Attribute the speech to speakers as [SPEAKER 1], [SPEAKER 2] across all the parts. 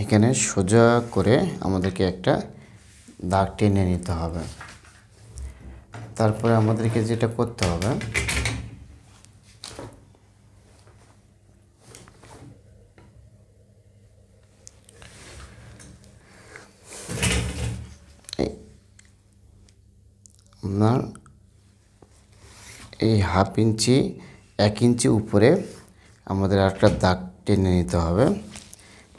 [SPEAKER 1] এখানে সোজা করে আমাদেরকে একটা দাগ টেনে নিতে হবে। তারপরে আমাদেরকে যেটা করতে হবে, আপনার এই 1/2 ইঞ্চি 1 ইঞ্চি উপরে আমাদের একটা দাগ টেনে নিতে হবে।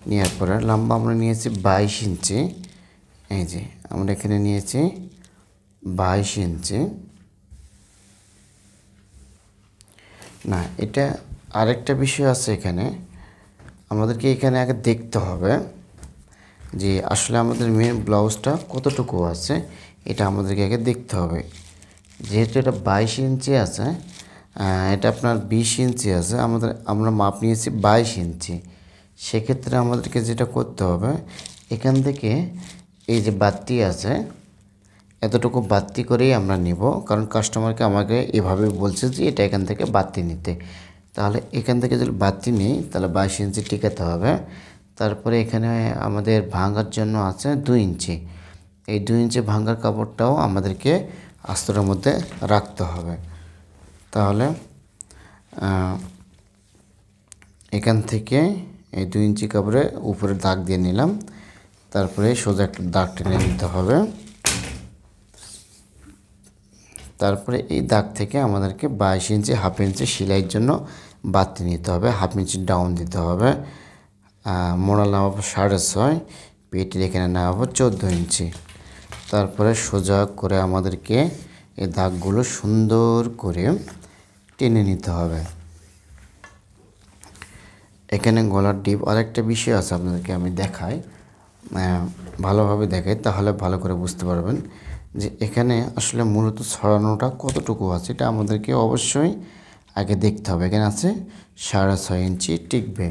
[SPEAKER 1] নেওয়ার পরে লম্বা আমরা নিয়েছি 22 ইঞ্চি। এই যে আমরা এখানে নিয়েছি 22 ইঞ্চি। না, এটা আরেকটা বিষয় আছে এখানে। আমাদেরকে এখানে আগে দেখতে হবে যে আসলে আমাদের মেন ব্লাউজটা কতটুকু আছে, এটা আমাদেরকে আগে দেখতে হবে। যেহেতু এটা 22 ইঞ্চি আছে, এটা আপনার 20 ইঞ্চি আছে, আমরা মাপ নিয়েছি 22 ইঞ্চি। সেক্ষেত্রে আমাদেরকে যেটা করতে হবে, এখান থেকে এই যে বাড়তি আছে এতটুকু বাড়তি করেই আমরা নিব, কারণ কাস্টমারকে আমাকে এভাবে বলছে যে এটা এখান থেকে বাড়তি নিতে। তাহলে এখান থেকে যদি বাড়তি নিই তাহলে 22 ইঞ্চি টিকাতে হবে। তারপরে এখানে আমাদের ভাঙার জন্য আছে 2 ইঞ্চি। এই 2 ইঞ্চি ভাঙার কাপড়টাও আমাদেরকে আস্তরের মধ্যে রাখতে হবে। তাহলে এখান থেকে এই 2 ইঞ্চি কাপড়ে উপরে দাগ দিয়ে নিলাম। তারপরে সোজা একটা দাগ টেনে নিতে হবে। তারপরে এই দাগ থেকে আমাদেরকে 22 ইঞ্চি 1/2 ইঞ্চি সেলাইয়ের জন্য বাড়তি নিতে হবে, 1/2 ইঞ্চি ডাউন দিতে হবে। মোড়া নামাবো 6.5, পেটের এখানে নামাবো 14 ইঞ্চি। তারপরে সোজা করে আমাদেরকে এই দাগগুলো সুন্দর করে টেনে নিতে হবে। এখানে গলার ডিপ আরেকটা বিষয় আছে, আপনাদেরকে আমি দেখাই, ভালোভাবে দেখাই, তাহলে ভালো করে বুঝতে পারবেন যে এখানে আসলে মূলত ছড়ানোটা কতটুকু আছে। এটা আমাদেরকে অবশ্যই আগে দেখতে হবে। এখানে আছে 6.5 ইঞ্চি টিকবে।